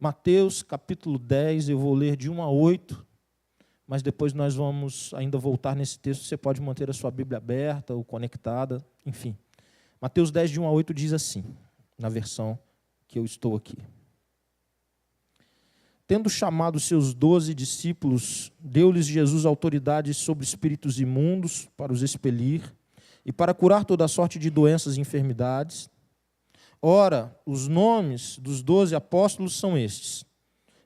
Mateus, capítulo 10, eu vou ler de 1 a 8, mas depois nós vamos ainda voltar nesse texto. Você pode manter a sua Bíblia aberta ou conectada, enfim. Mateus 10, de 1 a 8, diz assim, na versão que eu estou aqui. Tendo chamado seus 12 discípulos, deu-lhes Jesus autoridade sobre espíritos imundos para os expelir e para curar toda a sorte de doenças e enfermidades. Ora, os nomes dos 12 apóstolos são estes.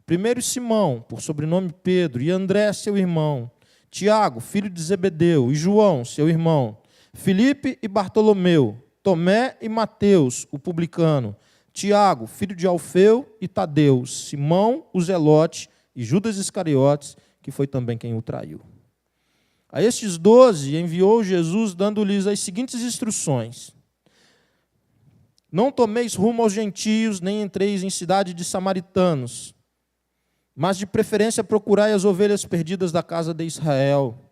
Primeiro Simão, por sobrenome Pedro, e André, seu irmão, Tiago, filho de Zebedeu, e João, seu irmão, Filipe e Bartolomeu, Tomé e Mateus, o publicano, Tiago, filho de Alfeu e Tadeu, Simão, o Zelote, e Judas Iscariotes, que foi também quem o traiu. A estes 12 enviou Jesus, dando-lhes as seguintes instruções. Não tomeis rumo aos gentios, nem entreis em cidade de samaritanos, mas de preferência procurai as ovelhas perdidas da casa de Israel.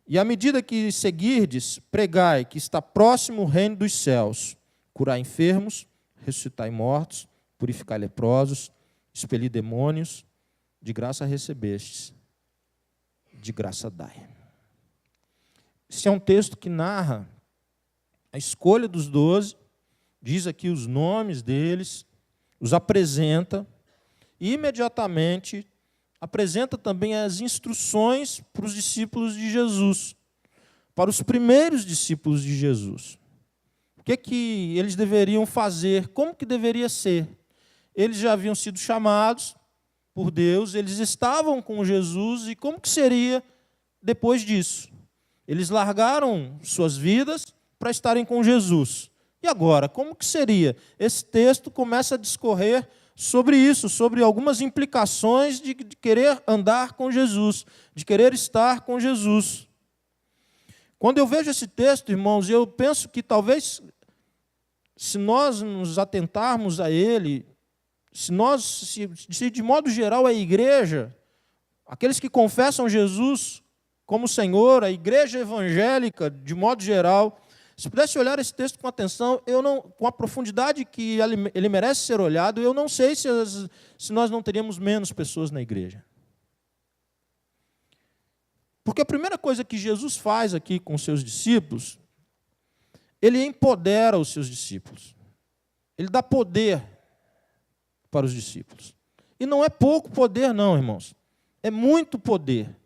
E à medida que seguirdes, pregai que está próximo o reino dos céus. Curai enfermos, ressuscitai mortos, purificai leprosos, expeli demônios, de graça recebestes, de graça dai. Esse é um texto que narra a escolha dos 12, diz aqui os nomes deles, os apresenta, e imediatamente apresenta também as instruções para os discípulos de Jesus, para os primeiros discípulos de Jesus. O que eles deveriam fazer, como que deveria ser? Eles já haviam sido chamados por Deus, eles estavam com Jesus, e como que seria depois disso? Eles largaram suas vidas para estarem com Jesus. E agora, como que seria? Esse texto começa a discorrer sobre isso, sobre algumas implicações de querer andar com Jesus, de querer estar com Jesus. Quando eu vejo esse texto, irmãos, eu penso que talvez, se nós nos atentarmos a ele, se de modo geral a igreja, aqueles que confessam Jesus como Senhor, a igreja evangélica, de modo geral, se pudesse olhar esse texto com atenção, com a profundidade que ele merece ser olhado, eu não sei se nós não teríamos menos pessoas na igreja. Porque a primeira coisa que Jesus faz aqui com os seus discípulos, ele empodera os seus discípulos. Ele dá poder para os discípulos. E não é pouco poder, não, irmãos. É muito poder.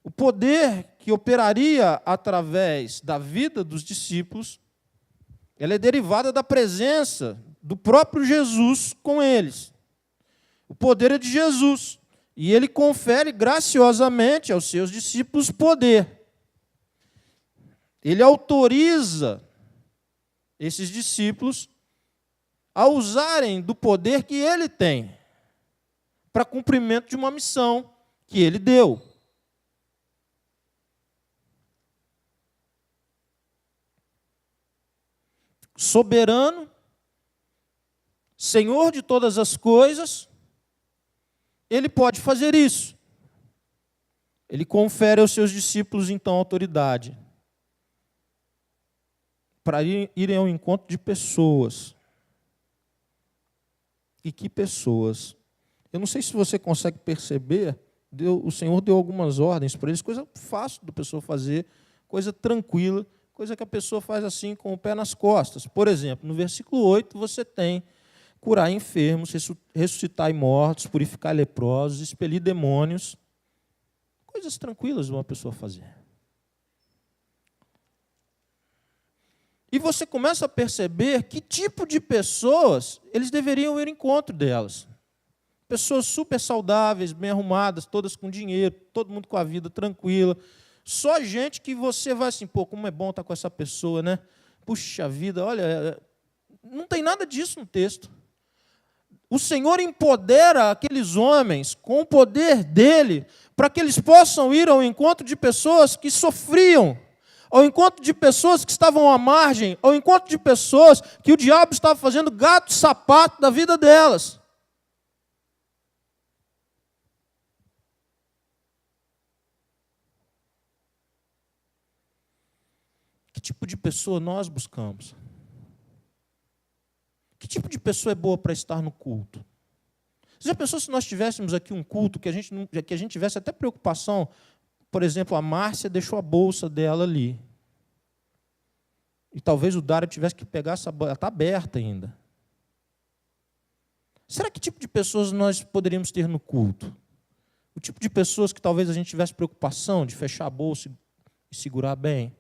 O poder que operaria através da vida dos discípulos, ela é derivada da presença do próprio Jesus com eles. O poder é de Jesus. E ele confere graciosamente aos seus discípulos poder. Ele autoriza esses discípulos a usarem do poder que ele tem para cumprimento de uma missão que ele deu. Soberano, Senhor de todas as coisas, ele pode fazer isso. Ele confere aos seus discípulos, então, autoridade para irem ao encontro de pessoas. E que pessoas? Eu não sei se você consegue perceber, o Senhor deu algumas ordens para eles, coisa fácil da pessoa fazer, coisa tranquila, coisa que a pessoa faz assim com o pé nas costas. Por exemplo, no versículo 8 você tem curar enfermos, ressuscitar mortos, purificar leprosos, expelir demônios. Coisas tranquilas de uma pessoa fazer. E você começa a perceber que tipo de pessoas eles deveriam ir ao encontro delas. Pessoas super saudáveis, bem arrumadas, todas com dinheiro, todo mundo com a vida tranquila. Só gente que você vai assim, pô, como é bom estar com essa pessoa, né? Puxa vida, olha, não tem nada disso no texto. O Senhor empodera aqueles homens com o poder dele para que eles possam ir ao encontro de pessoas que sofriam, ao encontro de pessoas que estavam à margem, ao encontro de pessoas que o diabo estava fazendo gato-sapato da vida delas. Que tipo de pessoa nós buscamos? Que tipo de pessoa é boa para estar no culto? Você já pensou se nós tivéssemos aqui um culto que a gente tivesse até preocupação? Por exemplo, a Márcia deixou a bolsa dela ali. E talvez o Dário tivesse que pegar essa bolsa. Ela está aberta ainda. Será que tipo de pessoas nós poderíamos ter no culto? O tipo de pessoas que talvez a gente tivesse preocupação de fechar a bolsa e segurar bem?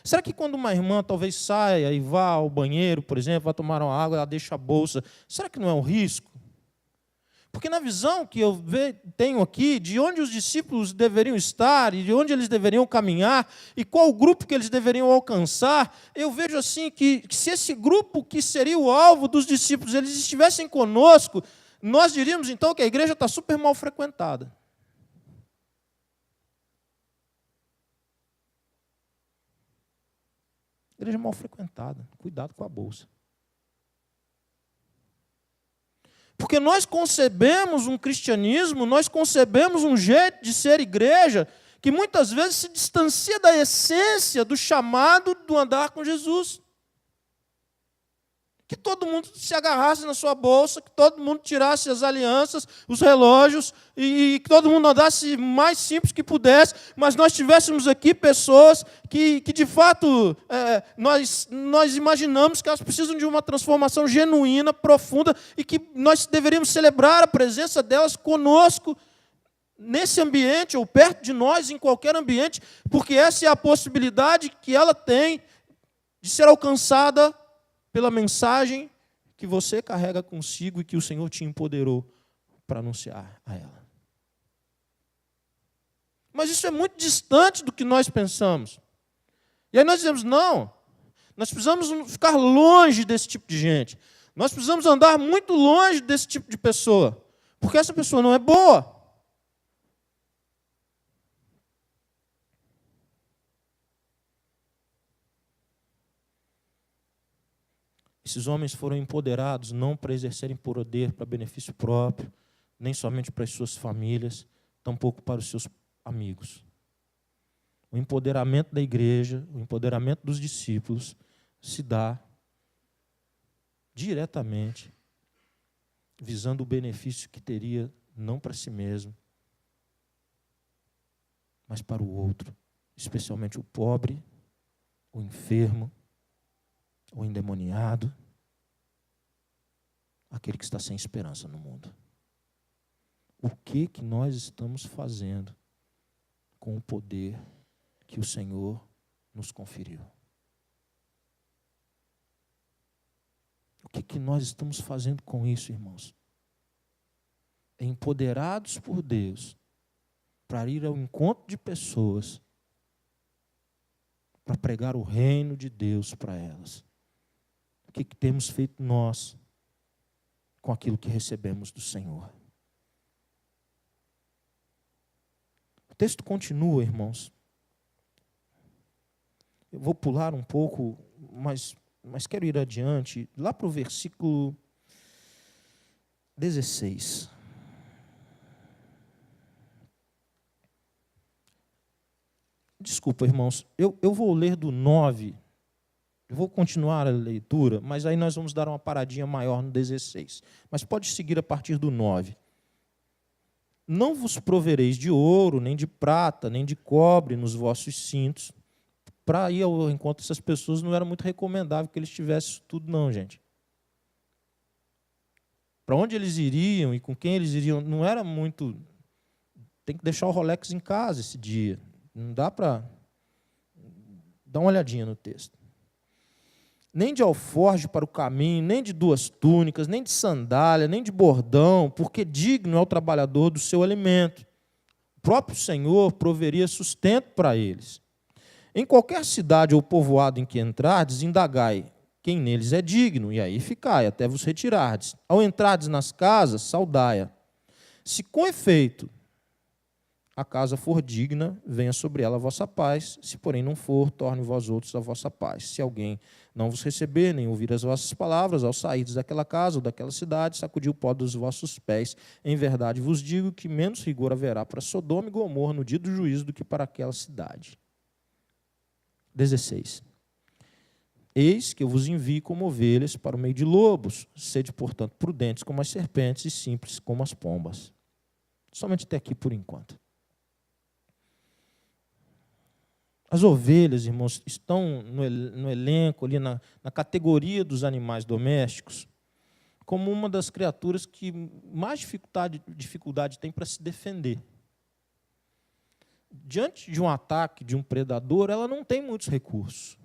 Será que quando uma irmã talvez saia e vá ao banheiro, por exemplo, vá tomar uma água, ela deixa a bolsa, será que não é um risco? Porque na visão que eu tenho aqui, de onde os discípulos deveriam estar, e de onde eles deveriam caminhar, e qual o grupo que eles deveriam alcançar, eu vejo assim que se esse grupo que seria o alvo dos discípulos, eles estivessem conosco, nós diríamos então que a igreja está super mal frequentada. Igreja mal frequentada, cuidado com a bolsa. Porque nós concebemos um cristianismo, nós concebemos um jeito de ser igreja que muitas vezes se distancia da essência do chamado do andar com Jesus. Que todo mundo se agarrasse na sua bolsa, que todo mundo tirasse as alianças, os relógios, e que todo mundo andasse mais simples que pudesse, mas nós tivéssemos aqui pessoas que de fato, nós imaginamos que elas precisam de uma transformação genuína, profunda, e que nós deveríamos celebrar a presença delas conosco, nesse ambiente, ou perto de nós, em qualquer ambiente, porque essa é a possibilidade que ela tem de ser alcançada pela mensagem que você carrega consigo e que o Senhor te empoderou para anunciar a ela. Mas isso é muito distante do que nós pensamos. E aí nós dizemos, não, nós precisamos ficar longe desse tipo de gente. Nós precisamos andar muito longe desse tipo de pessoa, porque essa pessoa não é boa. Esses homens foram empoderados não para exercerem poder para benefício próprio, nem somente para as suas famílias, tampouco para os seus amigos. O empoderamento da igreja, o empoderamento dos discípulos, se dá diretamente visando o benefício que teria não para si mesmo, mas para o outro, especialmente o pobre, o enfermo, o endemoniado, aquele que está sem esperança no mundo. O que nós estamos fazendo com o poder que o Senhor nos conferiu? O que nós estamos fazendo com isso, irmãos? Empoderados por Deus para ir ao encontro de pessoas, para pregar o reino de Deus para elas. O que temos feito nós com aquilo que recebemos do Senhor? O texto continua, irmãos. Eu vou pular um pouco, mas quero ir adiante, lá para o versículo 16. Desculpa, irmãos, eu vou ler do 9. Eu vou continuar a leitura, mas aí nós vamos dar uma paradinha maior no 16. Mas pode seguir a partir do 9. Não vos provereis de ouro, nem de prata, nem de cobre nos vossos cintos. Para ir ao encontro dessas pessoas não era muito recomendável que eles tivessem isso tudo, não, gente. Para onde eles iriam e com quem eles iriam, não era muito... Tem que deixar o Rolex em casa esse dia. Não dá para... Dá uma olhadinha no texto. Nem de alforje para o caminho, nem de 2 túnicas, nem de sandália, nem de bordão, porque digno é o trabalhador do seu alimento. O próprio Senhor proveria sustento para eles. Em qualquer cidade ou povoado em que entrardes, indagai quem neles é digno, e aí ficai, até vos retirardes. Ao entrardes nas casas, saudai-a. Se com efeito a casa for digna, venha sobre ela a vossa paz. Se, porém, não for, torne vós outros a vossa paz. Se alguém não vos receber, nem ouvir as vossas palavras, ao sairdes daquela casa ou daquela cidade, sacudir o pó dos vossos pés. Em verdade vos digo que menos rigor haverá para Sodoma e Gomorra no dia do juízo do que para aquela cidade. 16. Eis que eu vos envio como ovelhas para o meio de lobos. Sede, portanto, prudentes como as serpentes e simples como as pombas. Somente até aqui por enquanto. As ovelhas, irmãos, estão no elenco, ali na categoria dos animais domésticos, como uma das criaturas que mais dificuldade tem para se defender. Diante de um ataque de um predador, ela não tem muitos recursos.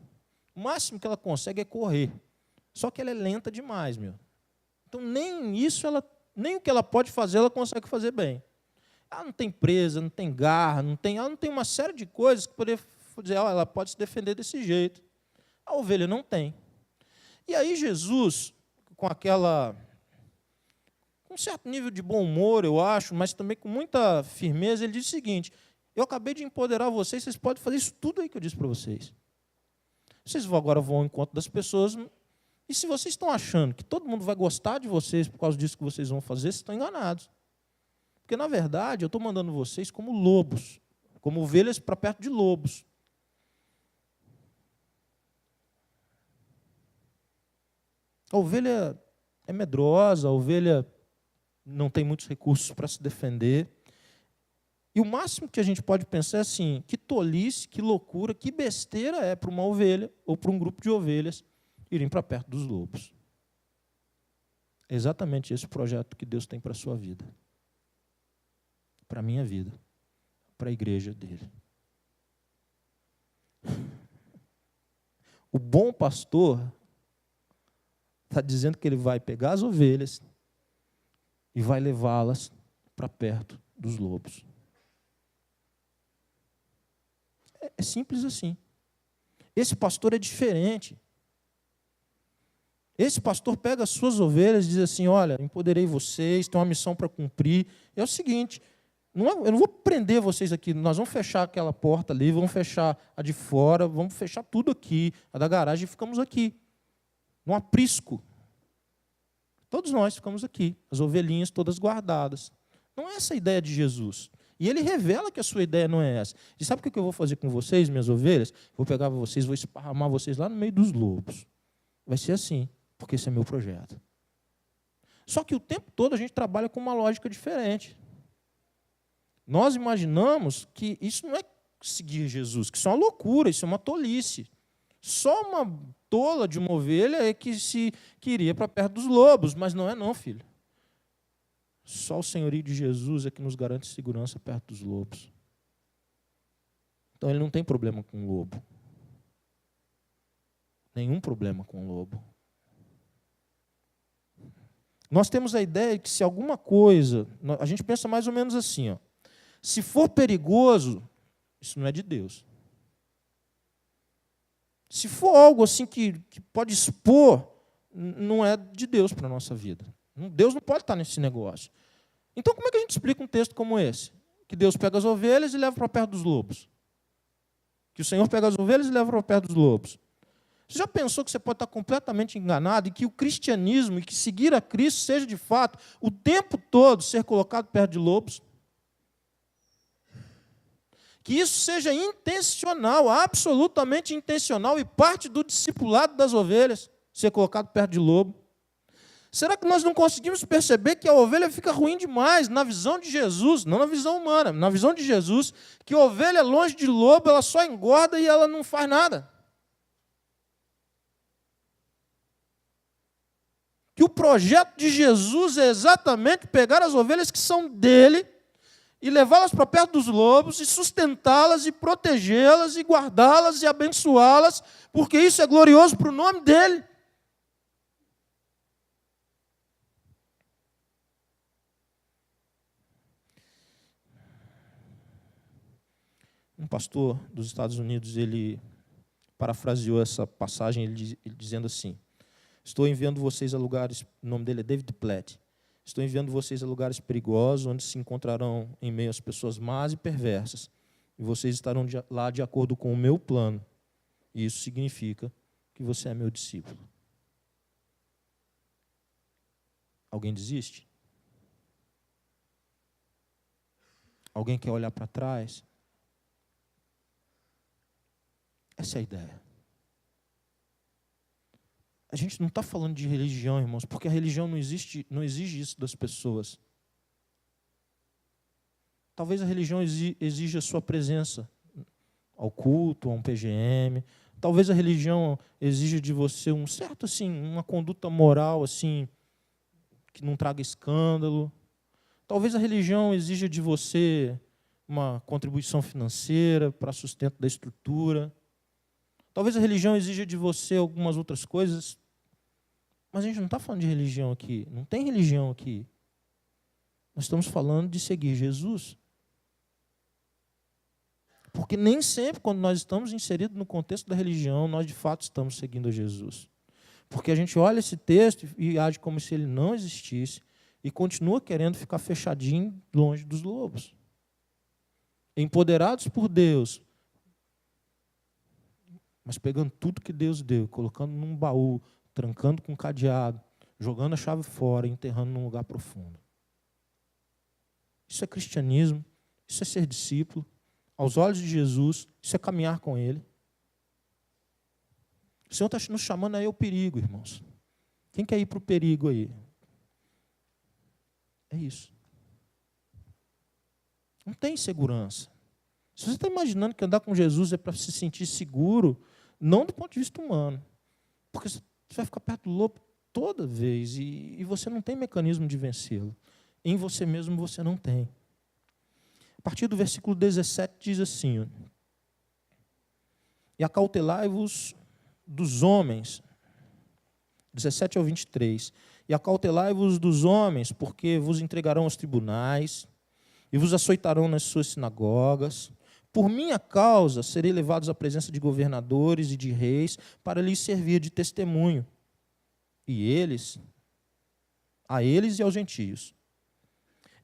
O máximo que ela consegue é correr. Só que ela é lenta demais, meu. Então, nem isso, nem o que ela pode fazer, ela consegue fazer bem. Ela não tem presa, não tem garra, ela não tem uma série de coisas que poderia dizer, ela pode se defender desse jeito. A ovelha não tem. E aí Jesus, com um certo nível de bom humor, eu acho, mas também com muita firmeza, ele diz o seguinte: eu acabei de empoderar vocês podem fazer isso tudo aí que eu disse para vocês. Vocês agora vão ao encontro das pessoas, e se vocês estão achando que todo mundo vai gostar de vocês por causa disso que vocês vão fazer, vocês estão enganados. Porque, na verdade, eu estou mandando vocês como lobos, como ovelhas para perto de lobos. A ovelha é medrosa, a ovelha não tem muitos recursos para se defender. E o máximo que a gente pode pensar é assim, que tolice, que loucura, que besteira é para uma ovelha ou para um grupo de ovelhas irem para perto dos lobos. É exatamente esse o projeto que Deus tem para a sua vida. Para a minha vida. Para a igreja dele. O bom pastor está dizendo que ele vai pegar as ovelhas e vai levá-las para perto dos lobos. É simples assim. Esse pastor é diferente. Esse pastor pega as suas ovelhas e diz assim, olha, empoderei vocês, tem uma missão para cumprir. É o seguinte, eu não vou prender vocês aqui, nós vamos fechar aquela porta ali, vamos fechar a de fora, vamos fechar tudo aqui, a da garagem, e ficamos aqui, num aprisco. Todos nós ficamos aqui, as ovelhinhas todas guardadas. Não é essa a ideia de Jesus. E ele revela que a sua ideia não é essa. E sabe o que eu vou fazer com vocês, minhas ovelhas? Vou pegar vocês, vou esparramar vocês lá no meio dos lobos. Vai ser assim, porque esse é meu projeto. Só que o tempo todo a gente trabalha com uma lógica diferente. Nós imaginamos que isso não é seguir Jesus, que isso é uma loucura, isso é uma tolice. Só uma tola de uma ovelha é que iria para perto dos lobos, mas não é não, filho. Só o senhorio de Jesus é que nos garante segurança perto dos lobos. Então ele não tem problema com o lobo. Nenhum problema com o lobo. Nós temos a ideia de que se alguma coisa, a gente pensa mais ou menos assim, ó, se for perigoso, isso não é de Deus. Se for algo assim que pode expor, não é de Deus para a nossa vida. Deus não pode estar nesse negócio. Então, como é que a gente explica um texto como esse? Que Deus pega as ovelhas e leva para perto dos lobos. Que o Senhor pega as ovelhas e leva para perto dos lobos. Você já pensou que você pode estar completamente enganado e que o cristianismo e que seguir a Cristo seja, de fato, o tempo todo ser colocado perto de lobos? Que isso seja intencional, absolutamente intencional e parte do discipulado das ovelhas, ser colocado perto de lobo. Será que nós não conseguimos perceber que a ovelha fica ruim demais na visão de Jesus, não na visão humana, na visão de Jesus, que a ovelha longe de lobo, ela só engorda e ela não faz nada? Que o projeto de Jesus é exatamente pegar as ovelhas que são dele e levá-las para perto dos lobos e sustentá-las e protegê-las e guardá-las e abençoá-las, porque isso é glorioso para o nome dele. Um pastor dos Estados Unidos, ele parafraseou essa passagem ele dizendo assim: estou enviando vocês a lugares, o nome dele é David Platt, estou enviando vocês a lugares perigosos, onde se encontrarão em meio às pessoas más e perversas, e vocês estarão lá de acordo com o meu plano, e isso significa que você é meu discípulo. Alguém desiste? Alguém quer olhar para trás? Essa é a ideia. A gente não está falando de religião, irmãos, porque a religião não exige isso das pessoas. Talvez a religião exija a sua presença ao culto, a um PGM. Talvez a religião exija de você um certo, assim, uma conduta moral, assim, que não traga escândalo. Talvez a religião exija de você uma contribuição financeira para sustento da estrutura. Talvez a religião exija de você algumas outras coisas. Mas a gente não está falando de religião aqui. Não tem religião aqui. Nós estamos falando de seguir Jesus. Porque nem sempre, quando nós estamos inseridos no contexto da religião, nós de fato estamos seguindo a Jesus. Porque a gente olha esse texto e age como se ele não existisse e continua querendo ficar fechadinho longe dos lobos. Empoderados por Deus, mas pegando tudo que Deus deu, colocando num baú, trancando com cadeado, jogando a chave fora e enterrando num lugar profundo. Isso é cristianismo, isso é ser discípulo. Aos olhos de Jesus, isso é caminhar com Ele. O Senhor está nos chamando aí ao perigo, irmãos. Quem quer ir para o perigo aí? É isso. Não tem segurança. Se você está imaginando que andar com Jesus é para se sentir seguro, não do ponto de vista humano. Porque você vai ficar perto do lobo toda vez e você não tem mecanismo de vencê-lo. Em você mesmo você não tem. A partir do versículo 17 diz assim: ó, e acautelai-vos dos homens, 17 ao 23, e acautelai-vos dos homens, porque vos entregarão aos tribunais, e vos açoitarão nas suas sinagogas. Por minha causa serei levados à presença de governadores e de reis, para lhes servir de testemunho. E a eles e aos gentios.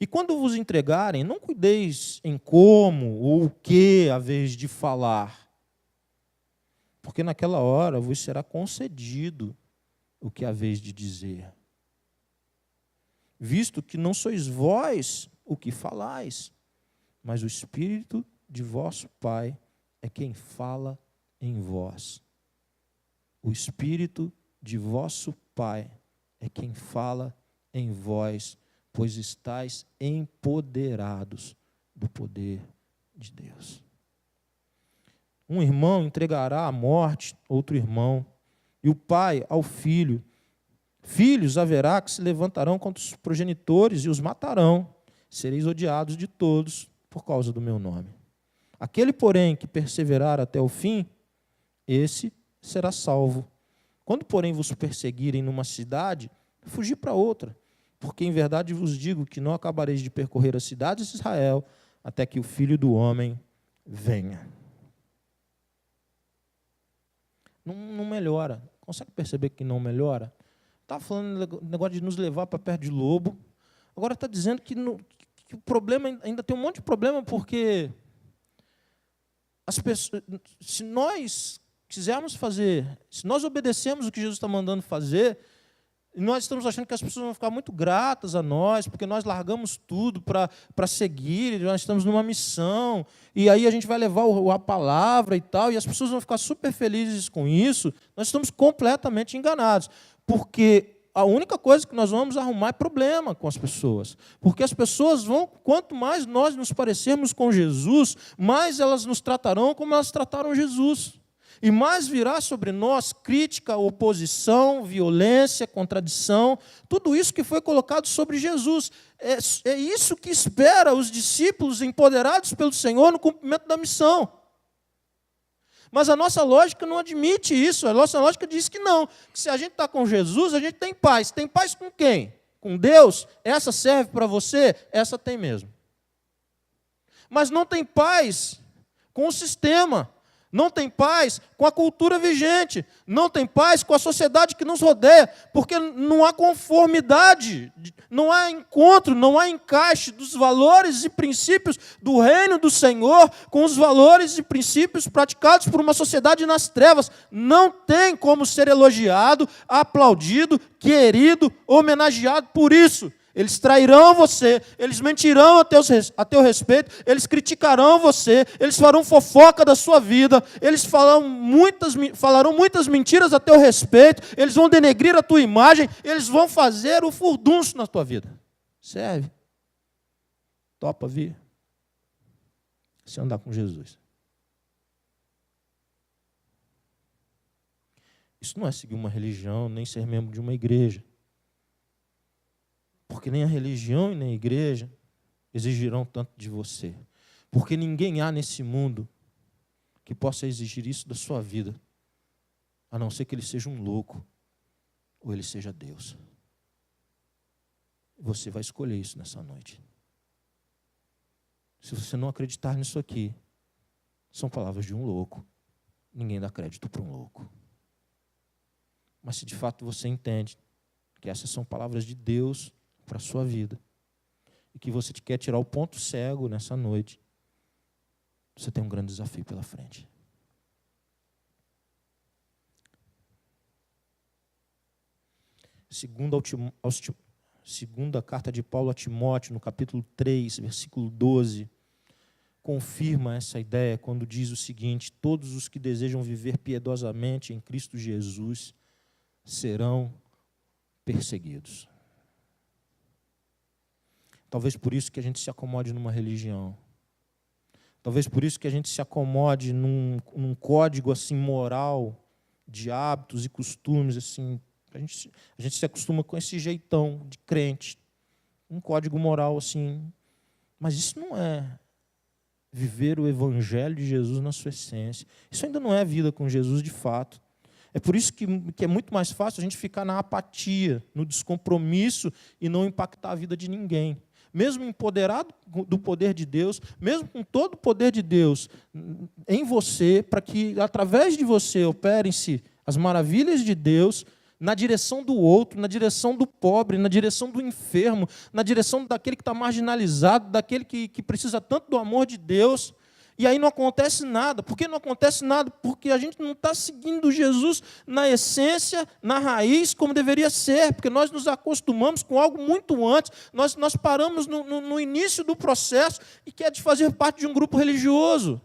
E quando vos entregarem, não cuideis em como ou o que haveis de falar, porque naquela hora vos será concedido o que haveis de dizer, visto que não sois vós o que falais, mas o Espírito de vosso Pai é quem fala em vós. O Espírito de vosso Pai é quem fala em vós, pois estáis empoderados do poder de Deus. Um irmão entregará à morte outro irmão, e o pai ao filho. Filhos haverá que se levantarão contra os progenitores e os matarão. Sereis odiados de todos por causa do meu nome. Aquele, porém, que perseverar até o fim, esse será salvo. Quando, porém, vos perseguirem numa cidade, fugi para outra. Porque, em verdade, vos digo que não acabareis de percorrer as cidades de Israel até que o Filho do Homem venha. Não melhora. Consegue perceber que não melhora? Estava falando do negócio de nos levar para perto de lobo. Agora está dizendo que o problema ainda tem um monte de problema, porque as pessoas, se nós quisermos fazer, se nós obedecemos o que Jesus está mandando fazer, nós estamos achando que as pessoas vão ficar muito gratas a nós, porque nós largamos tudo para seguir, nós estamos numa missão, e aí a gente vai levar a palavra e tal, e as pessoas vão ficar super felizes com isso. Nós estamos completamente enganados, porque a única coisa que nós vamos arrumar é problema com as pessoas, porque as pessoas vão, quanto mais nós nos parecermos com Jesus, mais elas nos tratarão como elas trataram Jesus. E mais virá sobre nós crítica, oposição, violência, contradição, tudo isso que foi colocado sobre Jesus. É isso que espera os discípulos empoderados pelo Senhor no cumprimento da missão. Mas a nossa lógica não admite isso, a nossa lógica diz que não. Que se a gente está com Jesus, a gente tem paz. Tem paz com quem? Com Deus? Essa serve para você? Essa tem mesmo. Mas não tem paz com o sistema. Não tem paz com a cultura vigente, não tem paz com a sociedade que nos rodeia, porque não há conformidade, não há encontro, não há encaixe dos valores e princípios do reino do Senhor com os valores e princípios praticados por uma sociedade nas trevas. Não tem como ser elogiado, aplaudido, querido, homenageado por isso. Eles trairão você, eles mentirão a teu respeito, eles criticarão você, eles farão fofoca da sua vida, eles falarão muitas mentiras a teu respeito, eles vão denegrir a tua imagem, eles vão fazer o furdunço na tua vida. Serve. Topa vir. Se andar com Jesus. Isso não é seguir uma religião, nem ser membro de uma igreja. Porque nem a religião e nem a igreja exigirão tanto de você. Porque ninguém há nesse mundo que possa exigir isso da sua vida, a não ser que ele seja um louco ou ele seja Deus. Você vai escolher isso nessa noite. Se você não acreditar nisso aqui, são palavras de um louco. Ninguém dá crédito para um louco. Mas se de fato você entende que essas são palavras de Deus para a sua vida, e que você quer tirar o ponto cego nessa noite, você tem um grande desafio pela frente. Segunda carta de Paulo a Timóteo, no capítulo 3, versículo 12, confirma essa ideia quando diz o seguinte: todos os que desejam viver piedosamente em Cristo Jesus serão perseguidos. Talvez por isso que a gente se acomode numa religião. Talvez por isso que a gente se acomode num código assim moral de hábitos e costumes assim. A gente se acostuma com esse jeitão de crente, um código moral assim. Mas isso não é viver o evangelho de Jesus na sua essência. Isso ainda não é vida com Jesus de fato. É por isso que é muito mais fácil a gente ficar na apatia, no descompromisso e não impactar a vida de ninguém. Mesmo empoderado do poder de Deus, mesmo com todo o poder de Deus em você, para que através de você operem-se as maravilhas de Deus na direção do outro, na direção do pobre, na direção do enfermo, na direção daquele que está marginalizado, daquele que precisa tanto do amor de Deus. E aí não acontece nada. Por que não acontece nada? Porque a gente não está seguindo Jesus na essência, na raiz, como deveria ser. Porque nós nos acostumamos com algo muito antes. Nós paramos no início do processo e quer de fazer parte de um grupo religioso.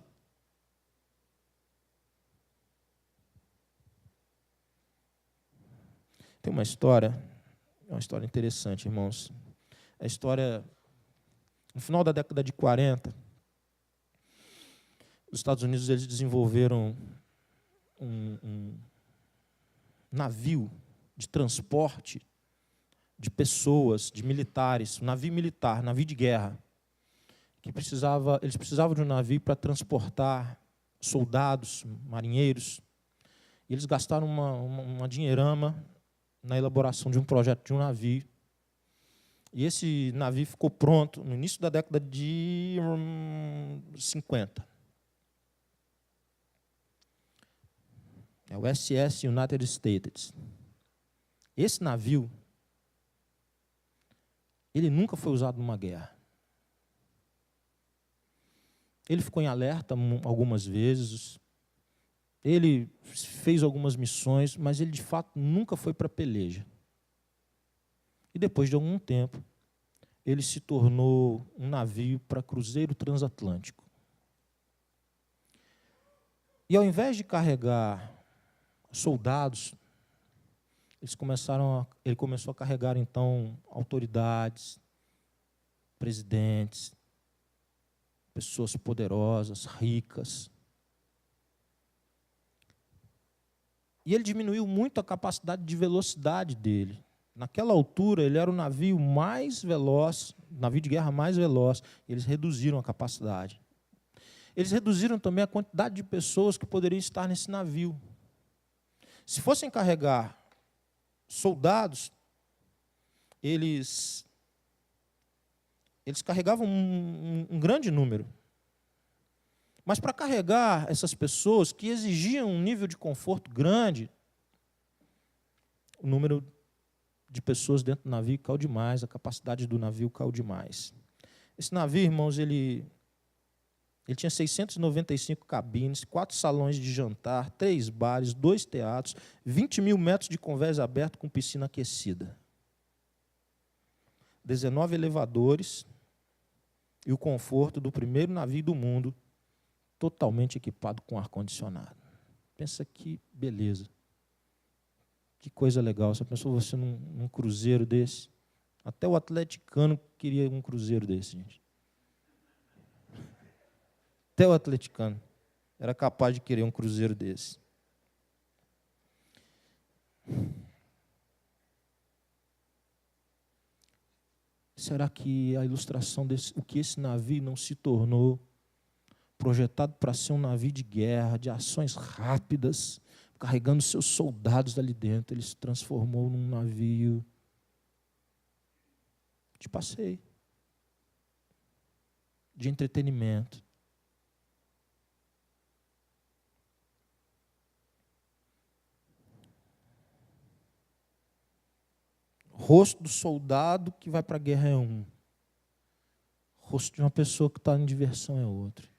Tem uma história interessante, irmãos. A história, no final da década de 40, os Estados Unidos eles desenvolveram um navio de transporte de pessoas, de militares, um navio militar, navio de guerra, eles precisavam de um navio para transportar soldados, marinheiros. E eles gastaram uma dinheirama na elaboração de um projeto de um navio. E esse navio ficou pronto no início da década de 50. É o SS United States. Esse navio, ele nunca foi usado numa guerra. Ele ficou em alerta algumas vezes, ele fez algumas missões, mas ele de fato nunca foi para peleja. E depois de algum tempo, ele se tornou um navio para cruzeiro transatlântico. E ao invés de carregar soldados, ele começou a carregar, então, autoridades, presidentes, pessoas poderosas, ricas. E ele diminuiu muito a capacidade de velocidade dele. Naquela altura, ele era o navio mais veloz, navio de guerra mais veloz. Eles reduziram a capacidade. Eles reduziram também a quantidade de pessoas que poderiam estar nesse navio. Se fossem carregar soldados, eles carregavam um grande número. Mas para carregar essas pessoas que exigiam um nível de conforto grande, o número de pessoas dentro do navio caiu demais, a capacidade do navio caiu demais. Esse navio, irmãos, ele tinha 695 cabines, 4 salões de jantar, 3 bares, 2 teatros, 20 mil metros de convés aberto com piscina aquecida. 19 elevadores e o conforto do primeiro navio do mundo, totalmente equipado com ar-condicionado. Pensa que beleza. Que coisa legal. Você pensou você num cruzeiro desse? Até o atleticano queria um cruzeiro desse, gente. Até o atleticano era capaz de querer um cruzeiro desse. Será que a ilustração o que esse navio não se tornou, projetado para ser um navio de guerra, de ações rápidas, carregando seus soldados ali dentro, ele se transformou num navio de passeio, de entretenimento. O rosto do soldado que vai para a guerra é um. O rosto de uma pessoa que está em diversão é outro.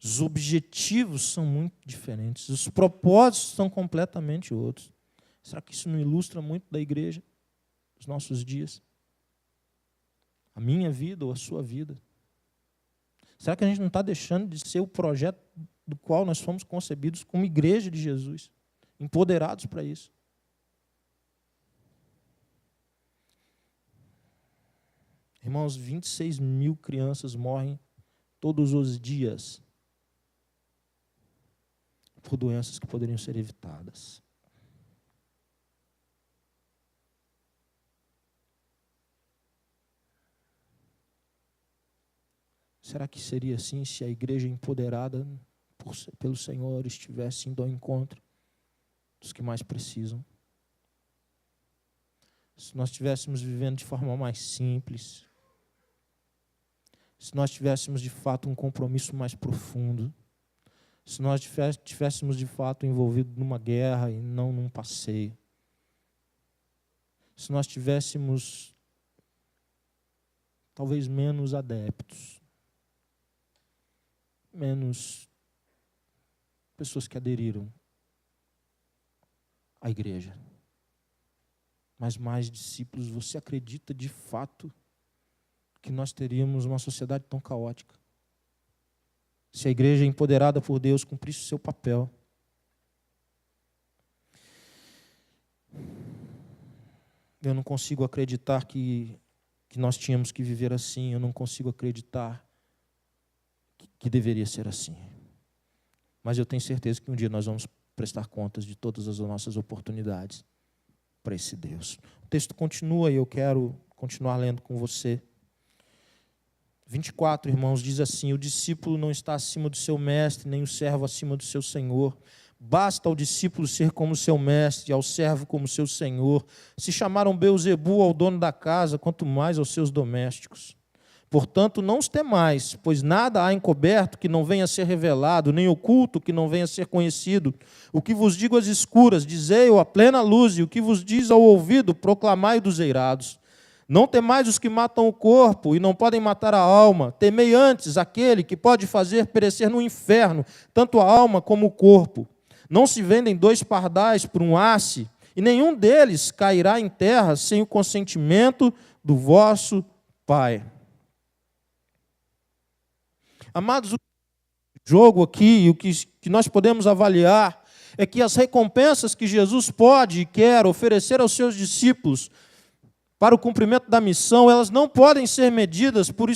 Os objetivos são muito diferentes. Os propósitos são completamente outros. Será que isso não ilustra muito da igreja, dos nossos dias? A minha vida ou a sua vida? Será que a gente não está deixando de ser o projeto do qual nós fomos concebidos como igreja de Jesus? Empoderados para isso. Irmãos, 26 mil crianças morrem todos os dias por doenças que poderiam ser evitadas. Será que seria assim se a igreja empoderada pelo Senhor estivesse indo ao encontro dos que mais precisam? Se nós estivéssemos vivendo de forma mais simples, se nós tivéssemos de fato um compromisso mais profundo, se nós estivéssemos de fato envolvidos numa guerra e não num passeio, se nós tivéssemos talvez menos adeptos, menos pessoas que aderiram à igreja, mas mais discípulos, você acredita de fato que nós teríamos uma sociedade tão caótica? Se a igreja empoderada por Deus cumprisse o seu papel. Eu não consigo acreditar que nós tínhamos que viver assim. Eu não consigo acreditar que deveria ser assim. Mas eu tenho certeza que um dia nós vamos prestar contas de todas as nossas oportunidades para esse Deus. O texto continua e eu quero continuar lendo com você. 24, irmãos, diz assim: o discípulo não está acima do seu mestre, nem o servo acima do seu senhor. Basta ao discípulo ser como seu mestre, ao servo como seu senhor. Se chamaram Beelzebu ao dono da casa, quanto mais aos seus domésticos. Portanto, não os temais, pois nada há encoberto que não venha a ser revelado, nem oculto que não venha a ser conhecido. O que vos digo às escuras, dizei-o à plena luz, e o que vos diz ao ouvido, proclamai dos eirados. Não temais os que matam o corpo e não podem matar a alma. Temei antes aquele que pode fazer perecer no inferno, tanto a alma como o corpo. Não se vendem 2 pardais por um asse, e nenhum deles cairá em terra sem o consentimento do vosso Pai. Amados, o jogo aqui, o que nós podemos avaliar, é que as recompensas que Jesus pode e quer oferecer aos seus discípulos para o cumprimento da missão, elas não podem ser medidas por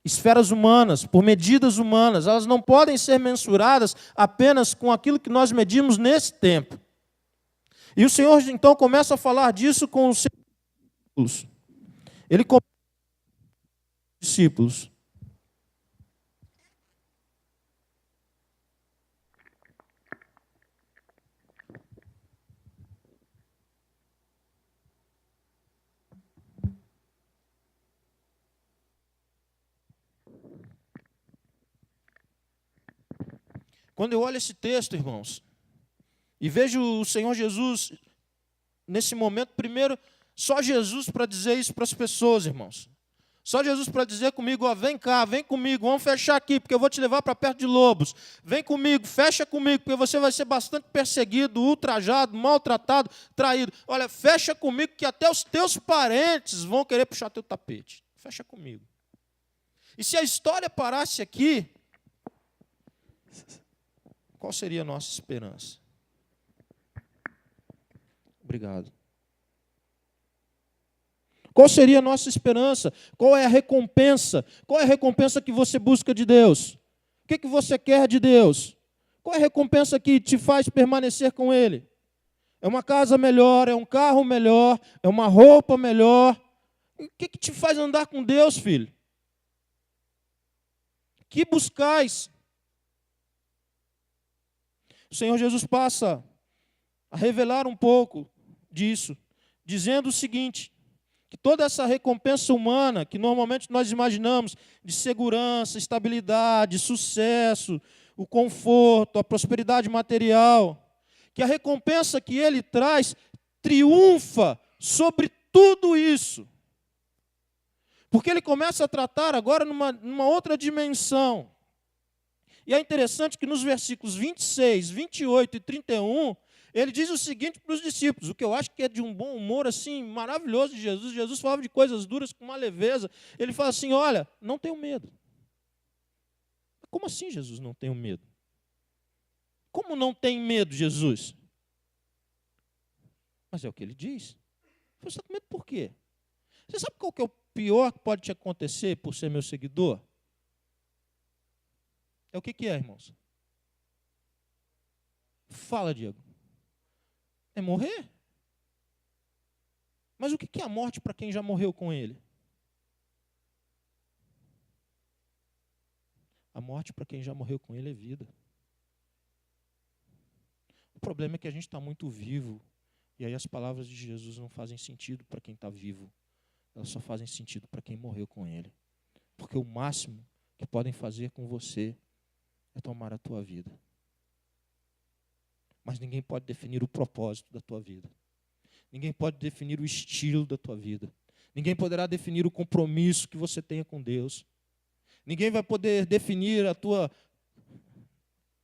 esferas humanas, por medidas humanas. Elas não podem ser mensuradas apenas com aquilo que nós medimos nesse tempo. E o Senhor, então, começa a falar disso com os seus discípulos. Ele começa com os discípulos. Quando eu olho esse texto, irmãos, e vejo o Senhor Jesus, nesse momento, primeiro, só Jesus para dizer isso para as pessoas, irmãos. Só Jesus para dizer comigo, ó, vem cá, vem comigo, vamos fechar aqui, porque eu vou te levar para perto de lobos. Vem comigo, fecha comigo, porque você vai ser bastante perseguido, ultrajado, maltratado, traído. Olha, fecha comigo, que até os teus parentes vão querer puxar teu tapete. Fecha comigo. E se a história parasse aqui, qual seria a nossa esperança? Obrigado. Qual seria a nossa esperança? Qual é a recompensa? Qual é a recompensa que você busca de Deus? O que você quer de Deus? Qual é a recompensa que te faz permanecer com Ele? É uma casa melhor, é um carro melhor, é uma roupa melhor. O que te faz andar com Deus, filho? Que buscais? O Senhor Jesus passa a revelar um pouco disso, dizendo o seguinte: que toda essa recompensa humana que normalmente nós imaginamos de segurança, estabilidade, sucesso, o conforto, a prosperidade material, que a recompensa que Ele traz triunfa sobre tudo isso. Porque Ele começa a tratar agora numa outra dimensão. E é interessante que nos versículos 26, 28 e 31, ele diz o seguinte para os discípulos, o que eu acho que é de um bom humor assim maravilhoso de Jesus. Jesus falava de coisas duras com uma leveza. Ele fala assim, olha, não tenham medo. Como assim, Jesus, não tenho medo? Como não tem medo, Jesus? Mas é o que ele diz. Você está com medo por quê? Você sabe qual que é o pior que pode te acontecer por ser meu seguidor? É o que é, irmãos? Fala, Diego. É morrer? Mas o que é a morte para quem já morreu com Ele? A morte para quem já morreu com Ele é vida. O problema é que a gente está muito vivo, e aí as palavras de Jesus não fazem sentido para quem está vivo. Elas só fazem sentido para quem morreu com Ele. Porque o máximo que podem fazer com você é tomar a tua vida. Mas ninguém pode definir o propósito da tua vida. Ninguém pode definir o estilo da tua vida. Ninguém poderá definir o compromisso que você tenha com Deus. Ninguém vai poder definir a tua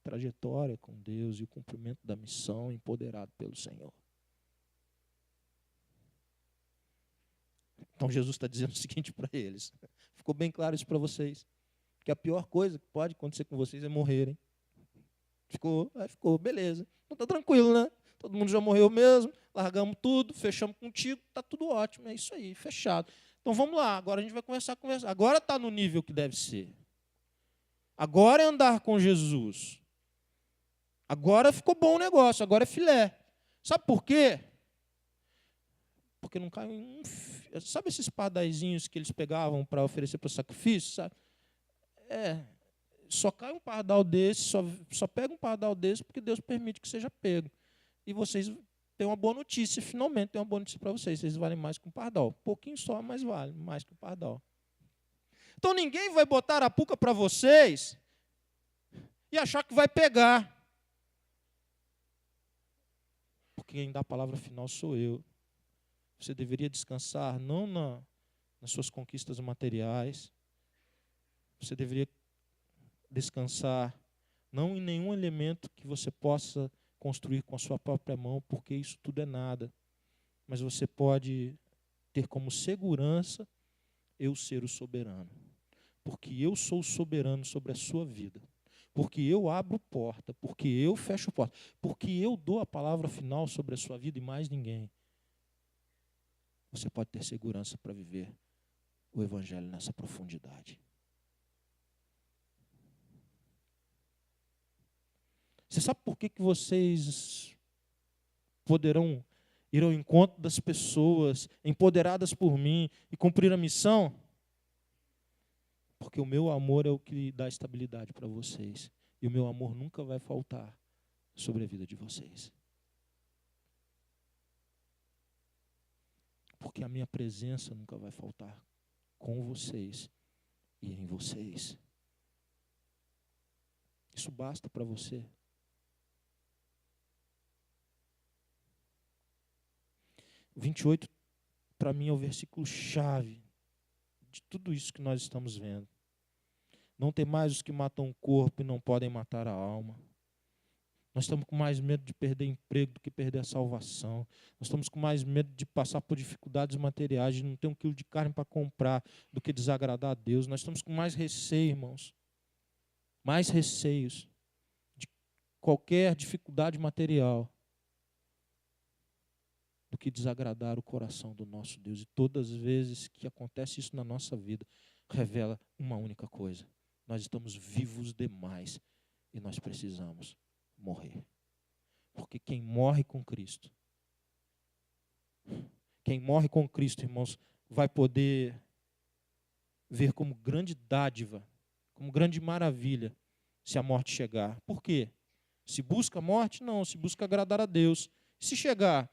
trajetória com Deus e o cumprimento da missão empoderado pelo Senhor. Então Jesus está dizendo o seguinte para eles. Ficou bem claro isso para vocês. Que a pior coisa que pode acontecer com vocês é morrerem. Ficou, beleza. Então está tranquilo, né? Todo mundo já morreu mesmo, largamos tudo, fechamos contigo, está tudo ótimo, é isso aí, fechado. Então vamos lá, agora a gente vai começar a conversar. Agora está no nível que deve ser. Agora é andar com Jesus. Agora ficou bom o negócio, agora é filé. Sabe por quê? Porque não cai um... Sabe esses pardaizinhos que eles pegavam para oferecer para o sacrifício? Sabe? Só cai um pardal desse, só pega um pardal desse porque Deus permite que seja pego. E vocês têm uma boa notícia, finalmente tem uma boa notícia para vocês. Vocês valem mais que um pardal. Um pouquinho só, mas vale mais que um pardal. Então ninguém vai botar arapuca para vocês e achar que vai pegar. Porque quem dá a palavra final sou eu. Você deveria descansar não nas suas conquistas materiais. Você deveria descansar não em nenhum elemento que você possa construir com a sua própria mão, porque isso tudo é nada. Mas você pode ter como segurança eu ser o soberano. Porque eu sou o soberano sobre a sua vida. Porque eu abro porta, porque eu fecho porta, porque eu dou a palavra final sobre a sua vida e mais ninguém. Você pode ter segurança para viver o Evangelho nessa profundidade. Você sabe por que vocês poderão ir ao encontro das pessoas empoderadas por mim e cumprir a missão? Porque o meu amor é o que dá estabilidade para vocês. E o meu amor nunca vai faltar sobre a vida de vocês. Porque a minha presença nunca vai faltar com vocês e em vocês. Isso basta para você. O 28, para mim, é o versículo chave de tudo isso que nós estamos vendo. Não tem mais os que matam o corpo e não podem matar a alma. Nós estamos com mais medo de perder emprego do que perder a salvação. Nós estamos com mais medo de passar por dificuldades materiais, de não ter 1 quilo de carne para comprar, do que desagradar a Deus. Nós estamos com mais receio, irmãos. Mais receios de qualquer dificuldade material do que desagradar o coração do nosso Deus. E todas as vezes que acontece isso na nossa vida, revela uma única coisa. Nós estamos vivos demais e nós precisamos morrer. Porque quem morre com Cristo, irmãos, vai poder ver como grande dádiva, como grande maravilha, se a morte chegar. Por quê? Se busca a morte? Não, se busca agradar a Deus. Se chegar,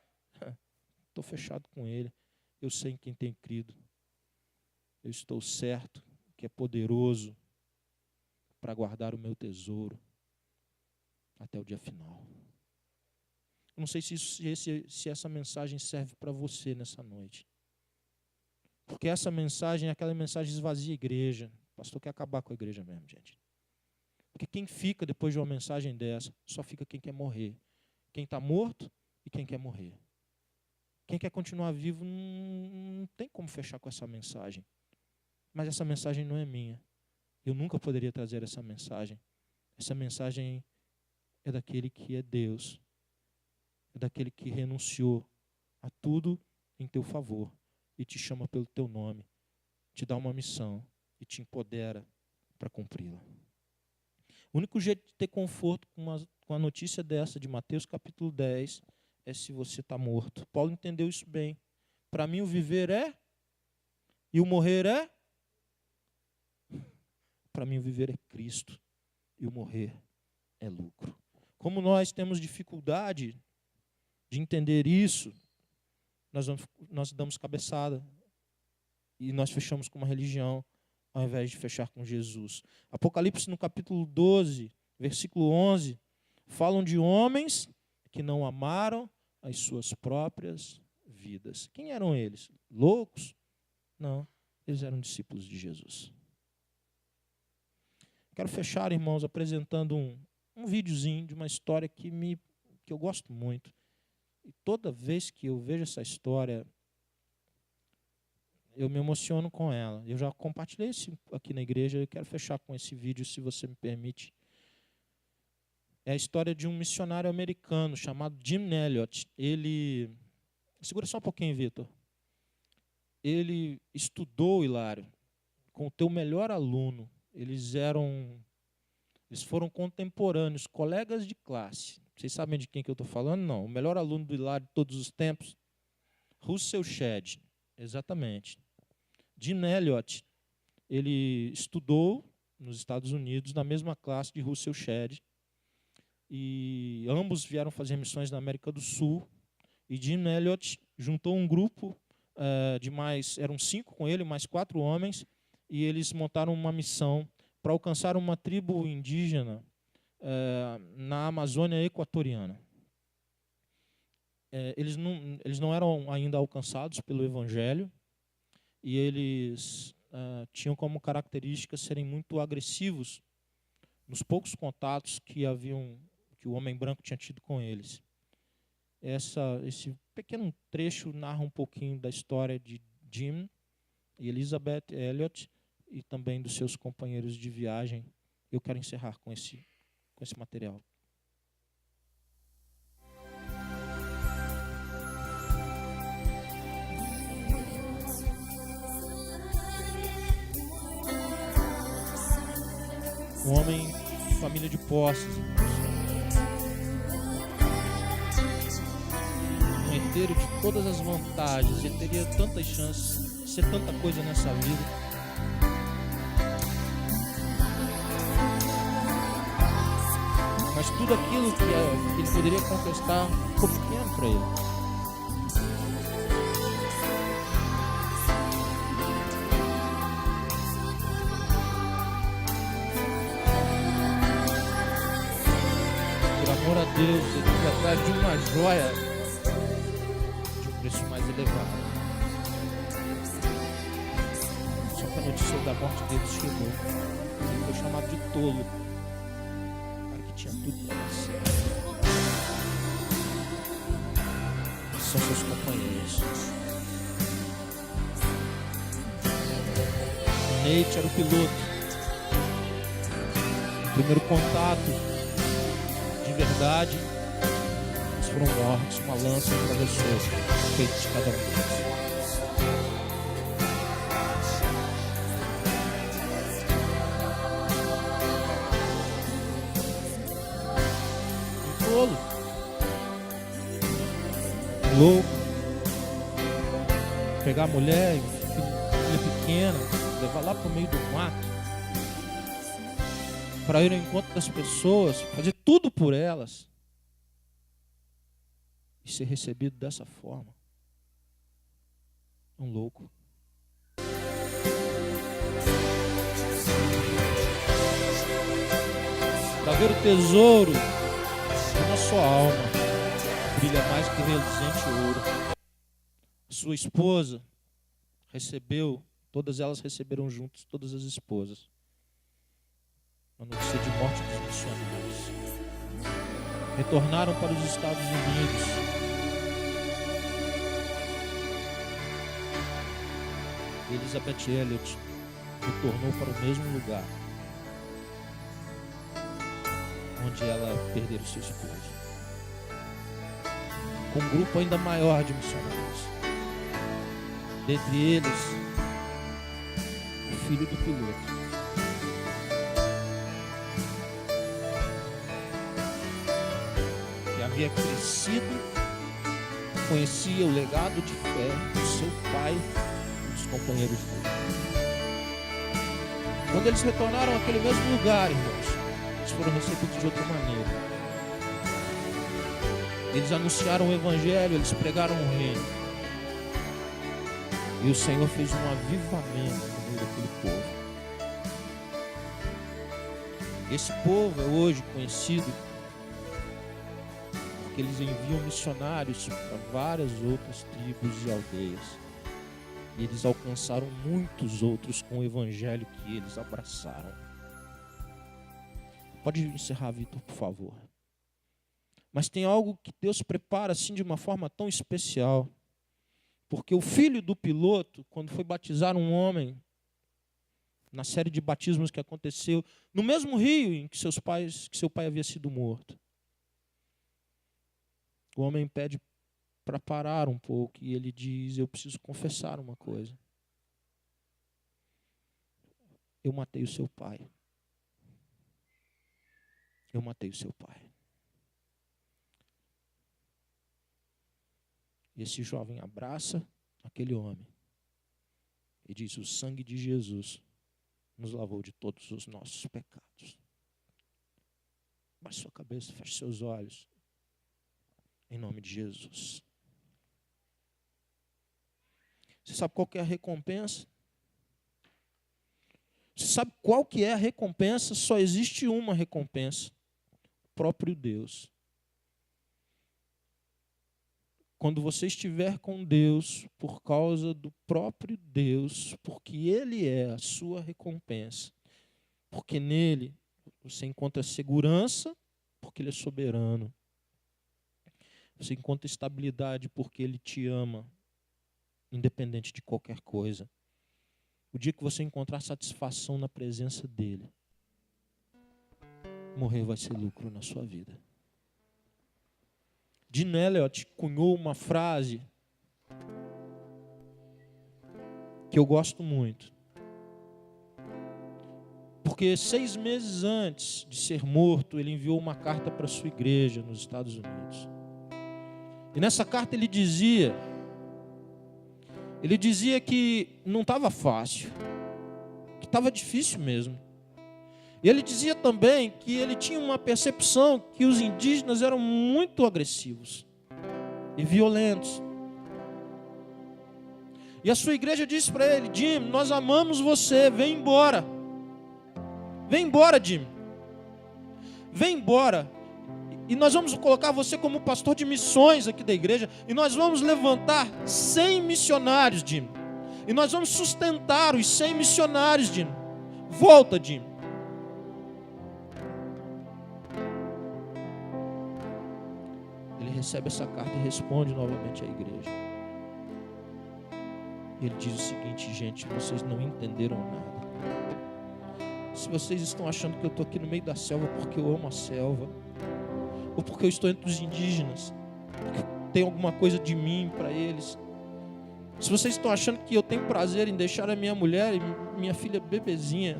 estou fechado com Ele. Eu sei em quem tenho crido. Eu estou certo que é poderoso para guardar o meu tesouro até o dia final. Eu não sei se essa mensagem serve para você nessa noite. Porque essa mensagem é aquela mensagem que esvazia a igreja. O pastor quer acabar com a igreja mesmo, gente. Porque quem fica depois de uma mensagem dessa, só fica quem quer morrer. Quem está morto e quem quer morrer. Quem quer continuar vivo não tem como fechar com essa mensagem. Mas essa mensagem não é minha. Eu nunca poderia trazer essa mensagem. Essa mensagem é daquele que é Deus. É daquele que renunciou a tudo em teu favor e te chama pelo teu nome, te dá uma missão e te empodera para cumpri-la. O único jeito de ter conforto com a notícia dessa de Mateus capítulo 10 é se você está morto. Paulo entendeu isso bem. Para mim o viver é e o morrer é. Para mim o viver é Cristo e o morrer é lucro. Como nós temos dificuldade de entender isso, nós damos cabeçada e nós fechamos com uma religião ao invés de fechar com Jesus. Apocalipse no capítulo 12, versículo 11, falam de homens que não amaram as suas próprias vidas. Quem eram eles? Loucos? Não, eles eram discípulos de Jesus. Quero fechar, irmãos, apresentando um videozinho de uma história que eu gosto muito. E toda vez que eu vejo essa história, eu me emociono com ela. Eu já compartilhei isso aqui na igreja, eu quero fechar com esse vídeo, se você me permite. É a história de um missionário americano chamado Jim Elliot. Ele... Segura só um pouquinho, Vitor. Ele estudou, Hilário, com o teu melhor aluno. Eles foram contemporâneos, colegas de classe. Vocês sabem de quem que eu estou falando? Não. O melhor aluno do Hilário de todos os tempos? Russell Shedd. Exatamente. Jim Elliot, ele estudou nos Estados Unidos na mesma classe de Russell Shedd. E ambos vieram fazer missões na América do Sul. E Jim Elliot juntou um grupo de eram 5 com ele, mais 4 homens, e eles montaram uma missão para alcançar uma tribo indígena na Amazônia equatoriana. Eles não eram ainda alcançados pelo Evangelho e eles tinham como característica serem muito agressivos nos poucos contatos que o homem branco tinha tido com eles. Esse pequeno trecho narra um pouquinho da história de Jim e Elizabeth Elliot e também dos seus companheiros de viagem. Eu quero encerrar com esse material. Um homem de família de posses, um herdeiro de todas as vantagens. Ele teria tantas chances de ser tanta coisa nessa vida. Mas tudo aquilo que ele poderia conquistar ficou pequeno para ele. Por amor a Deus, ele foi atrás de uma joia de um preço mais elevado. Só que a notícia da morte dele chegou. Ele foi chamado de tolo. O cara que tinha tudo para dar certo. São seus companheiros. Nate era o piloto. Primeiro contato de verdade, eles foram mortos, uma lança atravessou o peito de cada um deles. Um tolo, louco, pegar a mulher, filha pequena, levar lá para o meio do mato, para ir ao encontro das pessoas, fazer tudo por elas e ser recebido dessa forma. Um louco. Para ver o tesouro na sua alma, brilha mais que reluzente ouro. Sua esposa recebeu, todas elas receberam juntos, todas as esposas, a notícia de morte dos missionários. Retornaram para os Estados Unidos. Elizabeth Elliot retornou para o mesmo lugar onde ela perdeu seu esposo, com um grupo ainda maior de missionários. Dentre eles, o filho do piloto. Havia crescido, conhecia o legado de fé do seu pai e dos companheiros dele. Quando eles retornaram àquele mesmo lugar, irmãos, eles foram recebidos de outra maneira. Eles anunciaram o evangelho, eles pregaram o reino. E o Senhor fez um avivamento no meio daquele povo. Esse povo é hoje conhecido, eles enviam missionários para várias outras tribos e aldeias. E eles alcançaram muitos outros com o evangelho que eles abraçaram. Pode encerrar, Vitor, por favor. Mas tem algo que Deus prepara assim de uma forma tão especial. Porque o filho do piloto, quando foi batizar um homem, na série de batismos que aconteceu, no mesmo rio em que seu pai havia sido morto, o homem pede para parar um pouco e ele diz: eu preciso confessar uma coisa. Eu matei o seu pai. Eu matei o seu pai. E esse jovem abraça aquele homem e diz: o sangue de Jesus nos lavou de todos os nossos pecados. Baixe sua cabeça, feche seus olhos. Em nome de Jesus. Você sabe qual que é a recompensa? Você sabe qual que é a recompensa? Só existe uma recompensa. O próprio Deus. Quando você estiver com Deus, por causa do próprio Deus, porque Ele é a sua recompensa. Porque nele você encontra segurança, porque Ele é soberano. Você encontra estabilidade porque Ele te ama, independente de qualquer coisa. O dia que você encontrar satisfação na presença dEle, morrer vai ser lucro na sua vida. Jim Elliot cunhou uma frase que eu gosto muito. Porque 6 meses antes de ser morto, ele enviou uma carta para a sua igreja nos Estados Unidos. E nessa carta ele dizia que não estava fácil, que estava difícil mesmo. E ele dizia também que ele tinha uma percepção que os indígenas eram muito agressivos e violentos. E a sua igreja disse para ele: Jim, nós amamos você, vem embora. Vem embora, Jim. Vem embora. E nós vamos colocar você como pastor de missões aqui da igreja. E nós vamos levantar 100 missionários, Jim. E nós vamos sustentar os 100 missionários, Dino. Volta, Dino. Ele recebe essa carta e responde novamente à igreja. E ele diz o seguinte: gente, vocês não entenderam nada. Se vocês estão achando que eu estou aqui no meio da selva porque eu amo a selva, ou porque eu estou entre os indígenas, porque tem alguma coisa de mim para eles, se vocês estão achando que eu tenho prazer em deixar a minha mulher e minha filha bebezinha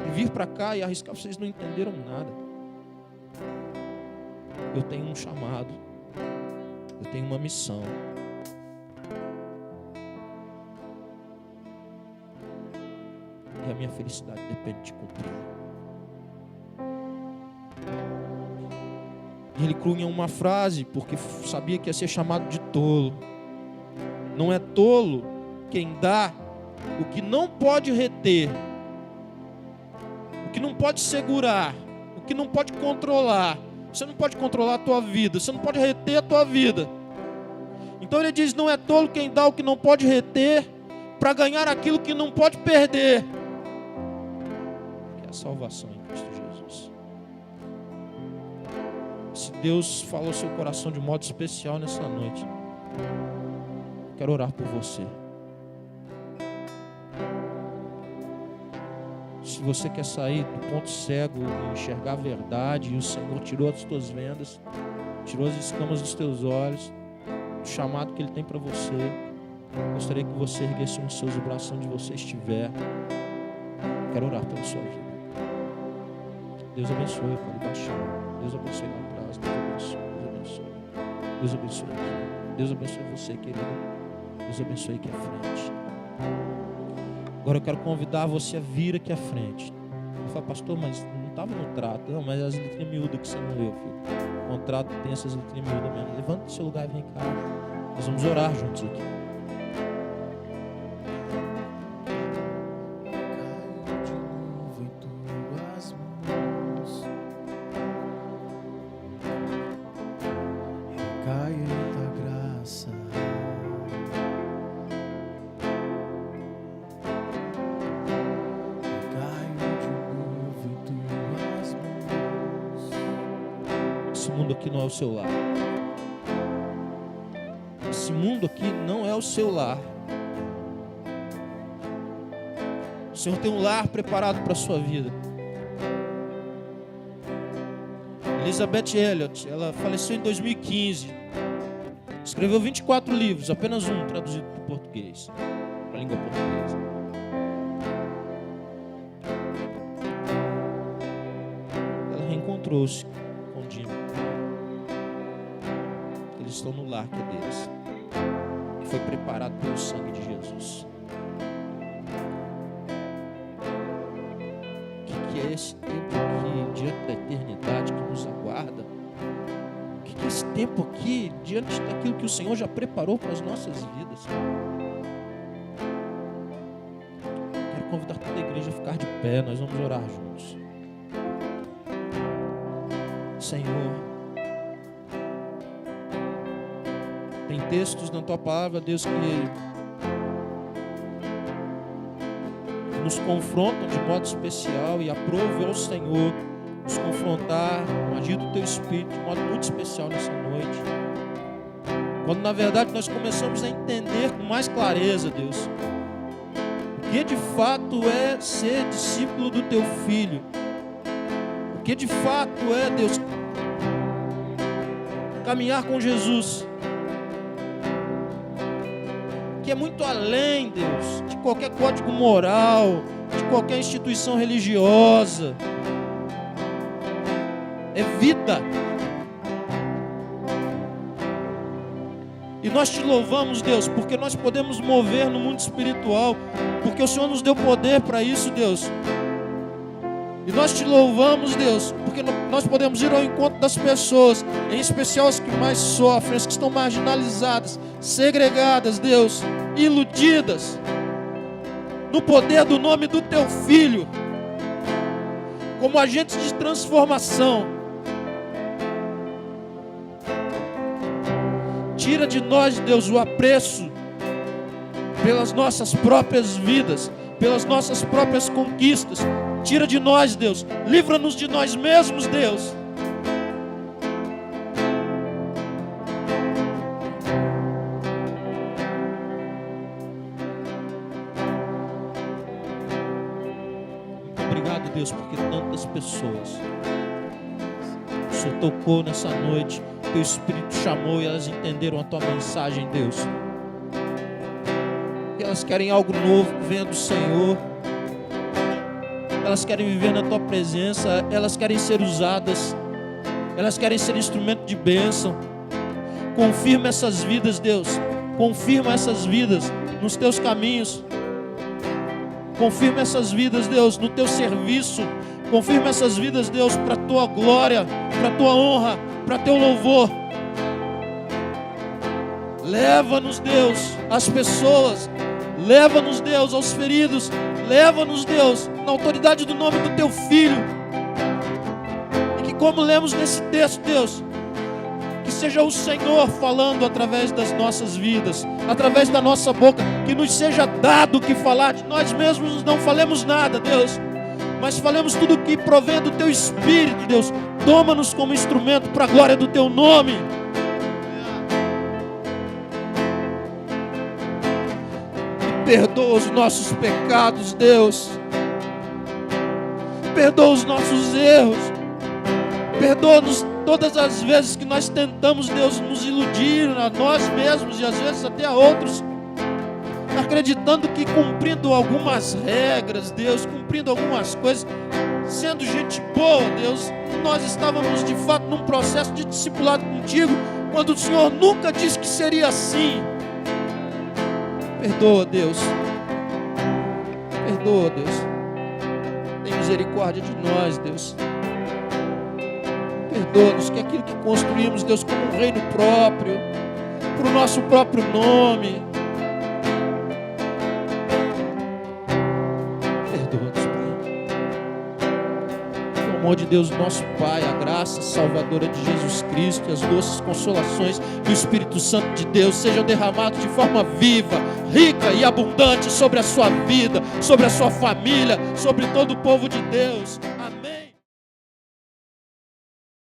e vir para cá e arriscar, vocês não entenderam nada. Eu tenho um chamado, eu tenho uma missão. E a minha felicidade depende de cumprir. E ele cunha uma frase, porque sabia que ia ser chamado de tolo. Não é tolo quem dá o que não pode reter, o que não pode segurar, o que não pode controlar. Você não pode controlar a tua vida, você não pode reter a tua vida. Então ele diz: não é tolo quem dá o que não pode reter, para ganhar aquilo que não pode perder, que é a salvação em Cristo Jesus. Se Deus falou ao seu coração de modo especial nessa noite, quero orar por você. Se você quer sair do ponto cego e enxergar a verdade, e o Senhor tirou as tuas vendas, tirou as escamas dos teus olhos, o chamado que Ele tem para você, gostaria que você erguesse um dos seus braços onde você estiver. Quero orar pela sua vida. Deus abençoe, pode baixar. Deus abençoe lá atrás. Deus abençoe. Deus abençoe aqui. Deus abençoe você, querido. Deus abençoe aqui à frente. Agora eu quero convidar você a vir aqui à frente. Eu falo: pastor, mas não estava no trato. Não, mas as letrinhas miúdas que você não leu, filho. O contrato tem essas letrinhas miúdas mesmo. Levanta do seu lugar e vem cá. Nós vamos orar juntos aqui. Esse mundo aqui não é o seu lar. Esse mundo aqui não é o seu lar. O Senhor tem um lar preparado para a sua vida. Elizabeth Elliot, ela faleceu em 2015. Escreveu 24 livros, apenas um traduzido para o português, para a língua portuguesa. Ela reencontrou-se com Dino. Eles estão no lar que é deles, que foi preparado pelo sangue de Jesus. O que é esse tempo aqui diante da eternidade que nos aguarda? O que é esse tempo aqui diante daquilo que o Senhor já preparou para as nossas vidas? Quero convidar toda a igreja a ficar de pé. Nós vamos orar juntos. Senhor, tem textos na Tua Palavra, Deus, que nos confrontam de modo especial, e aprove ao Senhor nos confrontar com o agir do Teu Espírito de modo muito especial nessa noite. Quando na verdade nós começamos a entender com mais clareza, Deus, o que de fato é ser discípulo do Teu Filho, o que de fato é, Deus, caminhar com Jesus, que é muito além, Deus, de qualquer código moral, de qualquer instituição religiosa. É vida. E nós te louvamos, Deus, porque nós podemos mover no mundo espiritual, porque o Senhor nos deu poder para isso, Deus. E nós te louvamos, Deus, porque nós podemos ir ao encontro das pessoas, em especial as que mais sofrem, as que estão marginalizadas, segregadas, Deus, iludidas, no poder do nome do Teu Filho, como agentes de transformação. Tira de nós, Deus, o apreço pelas nossas próprias vidas, pelas nossas próprias conquistas. Tira de nós, Deus. Livra-nos de nós mesmos, Deus. Muito obrigado, Deus, porque tantas pessoas o Senhor tocou nessa noite, Teu Espírito chamou e elas entenderam a Tua mensagem, Deus. E elas querem algo novo que venha do Senhor. Elas querem viver na Tua presença, elas querem ser usadas, elas querem ser instrumento de bênção. Confirma essas vidas, Deus. Confirma essas vidas nos Teus caminhos. Confirma essas vidas, Deus, no Teu serviço. Confirma essas vidas, Deus, para a Tua glória, para a Tua honra, para Teu louvor. Leva-nos, Deus, às pessoas. Leva-nos, Deus, aos feridos. Leva-nos, Deus, na autoridade do nome do Teu Filho. E que, como lemos nesse texto, Deus, que seja o Senhor falando através das nossas vidas, através da nossa boca, que nos seja dado o que falar. De nós mesmos não falemos nada, Deus, mas falemos tudo o que provém do Teu Espírito, Deus. Toma-nos como instrumento para a glória do Teu nome. Perdoa os nossos pecados, Deus. Perdoa os nossos erros. Perdoa-nos todas as vezes que nós tentamos, Deus, nos iludir a nós mesmos e às vezes até a outros, acreditando que cumprindo algumas regras, Deus, cumprindo algumas coisas, sendo gente boa, Deus, nós estávamos de fato num processo de discipulado contigo, quando o Senhor nunca disse que seria assim. Perdoa, Deus. Perdoa, Deus. Tem misericórdia de nós, Deus. Perdoa-nos que aquilo que construímos, Deus, como um reino próprio, para o nosso próprio nome. Perdoa-nos, Pai. O amor de Deus, nosso Pai, a graça salvadora de Jesus Cristo e as doces consolações do Espírito Santo de Deus sejam derramados de forma viva, rica e abundante sobre a sua vida, sobre a sua família, sobre todo o povo de Deus.